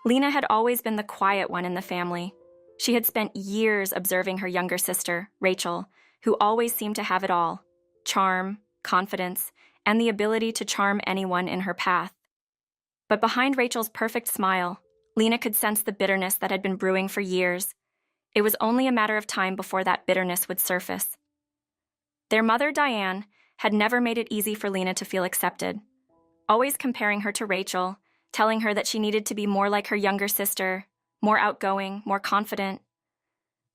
Lena had always been the quiet one in the family. She had spent years observing her younger sister, Rachel, who always seemed to have it all: charm, confidence, and the ability to charm anyone in her path. But behind Rachel's perfect smile, Lena could sense the bitterness that had been brewing for years. It was only a matter of time before that bitterness would surface. Their mother, Diane, had never made it easy for Lena to feel accepted, always comparing her to Rachel, telling her that she needed to be more like her younger sister, more outgoing, more confident.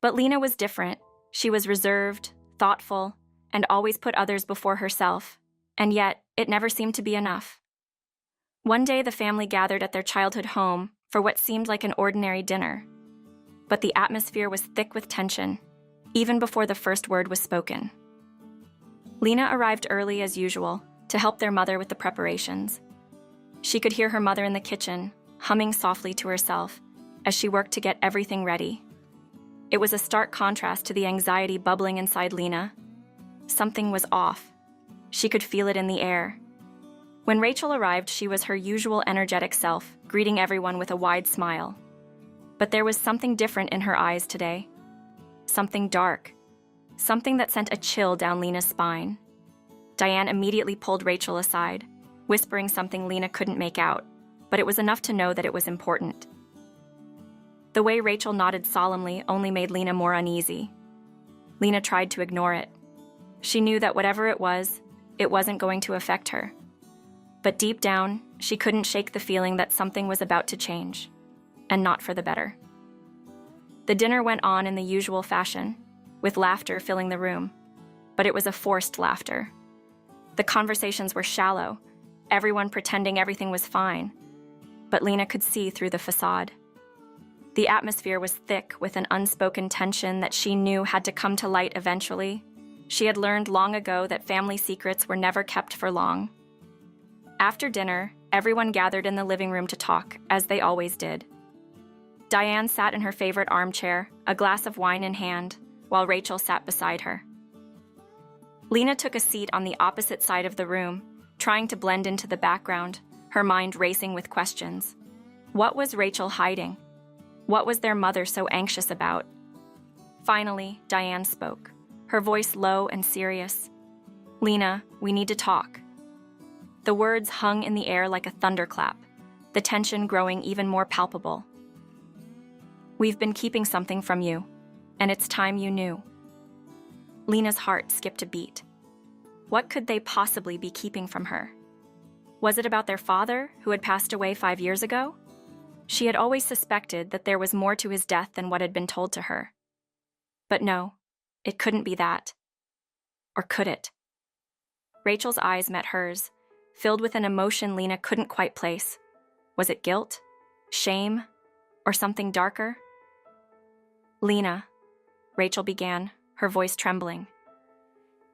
But Lena was different. She was reserved, thoughtful, and always put others before herself, and yet it never seemed to be enough. One day the family gathered at their childhood home for what seemed like an ordinary dinner. But the atmosphere was thick with tension, even before the first word was spoken. Lena arrived early as usual to help their mother with the preparations. She could hear her mother in the kitchen, humming softly to herself as she worked to get everything ready. It was a stark contrast to the anxiety bubbling inside Lena. Something was off. She could feel it in the air. When Rachel arrived, she was her usual energetic self, greeting everyone with a wide smile. But there was something different in her eyes today. Something dark. Something that sent a chill down Lena's spine. Diane immediately pulled Rachel aside, whispering something Lena couldn't make out, but it was enough to know that it was important. The way Rachel nodded solemnly only made Lena more uneasy. Lena tried to ignore it. She knew that whatever it wasn't going to affect her. But deep down, she couldn't shake the feeling that something was about to change, and not for the better. The dinner went on in the usual fashion, with laughter filling the room, but it was a forced laughter. The conversations were shallow, everyone pretending everything was fine, but Lena could see through the facade. The atmosphere was thick with an unspoken tension that she knew had to come to light eventually. She had learned long ago that family secrets were never kept for long. After dinner, everyone gathered in the living room to talk, as they always did. Diane sat in her favorite armchair, a glass of wine in hand, while Rachel sat beside her. Lena took a seat on the opposite side of the room, trying to blend into the background, her mind racing with questions. What was Rachel hiding? What was their mother so anxious about? Finally, Diane spoke, her voice low and serious. "Lena, we need to talk." The words hung in the air like a thunderclap, the tension growing even more palpable. "We've been keeping something from you, and it's time you knew." Lena's heart skipped a beat. What could they possibly be keeping from her? Was it about their father, who had passed away 5 years ago? She had always suspected that there was more to his death than what had been told to her. But no, it couldn't be that. Or could it? Rachel's eyes met hers, filled with an emotion Lena couldn't quite place. Was it guilt? Shame? Or something darker? "Lena," Rachel began, her voice trembling.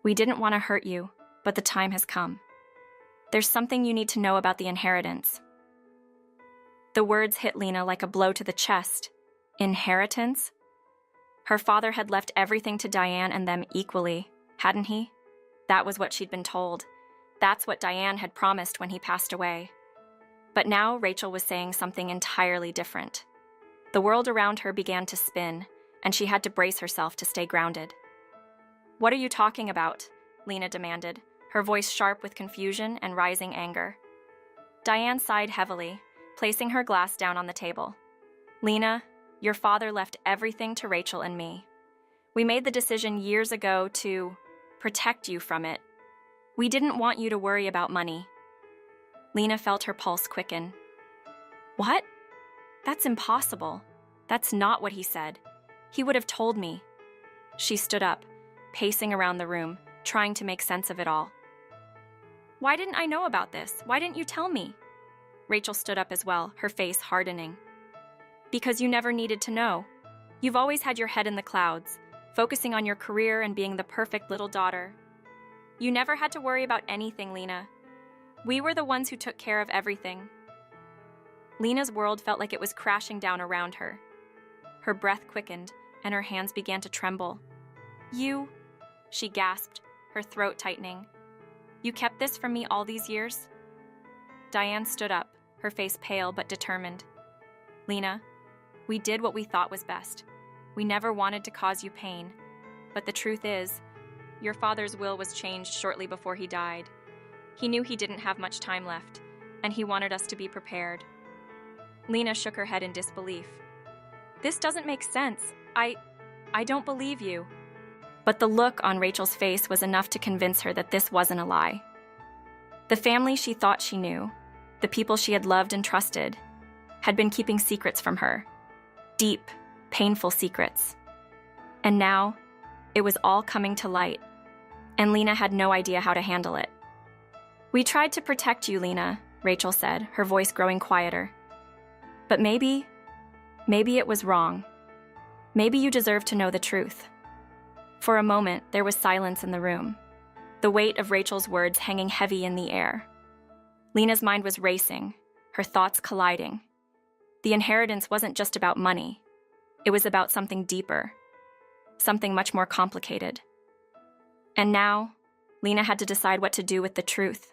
"We didn't want to hurt you, but the time has come. There's something you need to know about the inheritance." The words hit Lena like a blow to the chest. Inheritance? Her father had left everything to Diane and them equally, hadn't he? That was what she'd been told. That's what Diane had promised when he passed away. But now Rachel was saying something entirely different. The world around her began to spin, and she had to brace herself to stay grounded. "What are you talking about?" Lena demanded, her voice sharp with confusion and rising anger. Diane sighed heavily, placing her glass down on the table. "Lena, your father left everything to Rachel and me. We made the decision years ago to protect you from it. We didn't want you to worry about money." Lena felt her pulse quicken. "What? That's impossible. That's not what he said. He would have told me." She stood up, pacing around the room, trying to make sense of it all. "Why didn't I know about this? Why didn't you tell me?" Rachel stood up as well, her face hardening. "Because you never needed to know. You've always had your head in the clouds, focusing on your career and being the perfect little daughter. You never had to worry about anything, Lena. We were the ones who took care of everything." Lena's world felt like it was crashing down around her. Her breath quickened, and her hands began to tremble. "You," she gasped, her throat tightening. "You kept this from me all these years?" Diane stood up, her face pale but determined. Lena, we did what we thought was best. We never wanted to cause you pain. But the truth is, your father's will was changed shortly before he died. He knew he didn't have much time left, and he wanted us to be prepared. Lena shook her head in disbelief. This doesn't make sense. I don't believe you. But the look on Rachel's face was enough to convince her that this wasn't a lie. The family she thought she knew, the people she had loved and trusted, had been keeping secrets from her. Deep, painful secrets. And now, it was all coming to light, and Lena had no idea how to handle it. We tried to protect you, Lena, Rachel said, her voice growing quieter. But maybe it was wrong. Maybe you deserve to know the truth. For a moment, there was silence in the room, the weight of Rachel's words hanging heavy in the air. Lena's mind was racing, her thoughts colliding. The inheritance wasn't just about money. It was about something deeper, something much more complicated. And now, Lena had to decide what to do with the truth.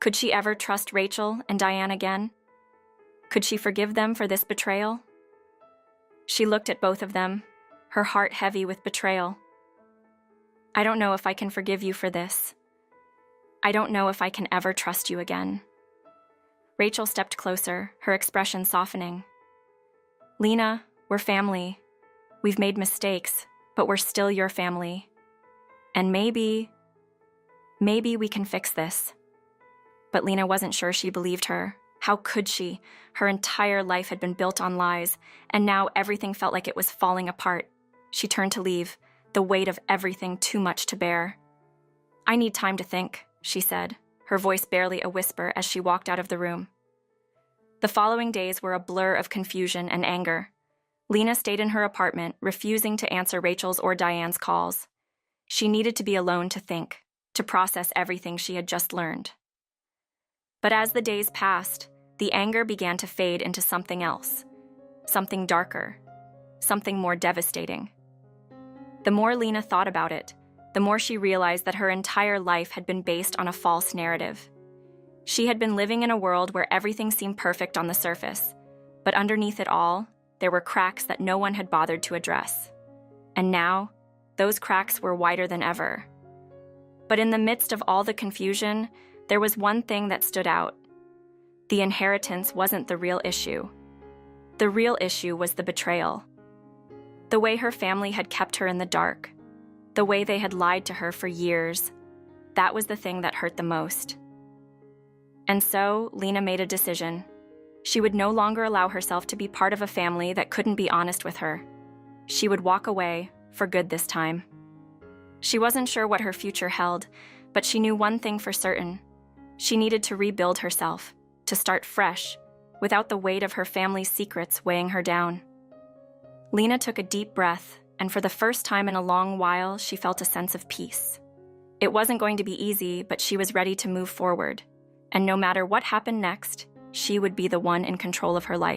Could she ever trust Rachel and Diane again? Could she forgive them for this betrayal? She looked at both of them, her heart heavy with betrayal. I don't know if I can forgive you for this. I don't know if I can ever trust you again. Rachel stepped closer, her expression softening. Lena, we're family. We've made mistakes, but we're still your family. And maybe we can fix this. But Lena wasn't sure she believed her. How could she? Her entire life had been built on lies, and now everything felt like it was falling apart. She turned to leave, the weight of everything too much to bear. I need time to think, she said, her voice barely a whisper as she walked out of the room. The following days were a blur of confusion and anger. Lena stayed in her apartment, refusing to answer Rachel's or Diane's calls. She needed to be alone to think, to process everything she had just learned. But as the days passed, the anger began to fade into something else, something darker, something more devastating. The more Lena thought about it, the more she realized that her entire life had been based on a false narrative. She had been living in a world where everything seemed perfect on the surface, but underneath it all, there were cracks that no one had bothered to address. And now, those cracks were wider than ever. But in the midst of all the confusion, there was one thing that stood out. The inheritance wasn't the real issue. The real issue was the betrayal. The way her family had kept her in the dark, the way they had lied to her for years, that was the thing that hurt the most. And so, Lena made a decision. She would no longer allow herself to be part of a family that couldn't be honest with her. She would walk away, for good this time. She wasn't sure what her future held, but she knew one thing for certain. She needed to rebuild herself, to start fresh, without the weight of her family's secrets weighing her down. Lena took a deep breath, and for the first time in a long while, she felt a sense of peace. It wasn't going to be easy, but she was ready to move forward. And no matter what happened next, she would be the one in control of her life.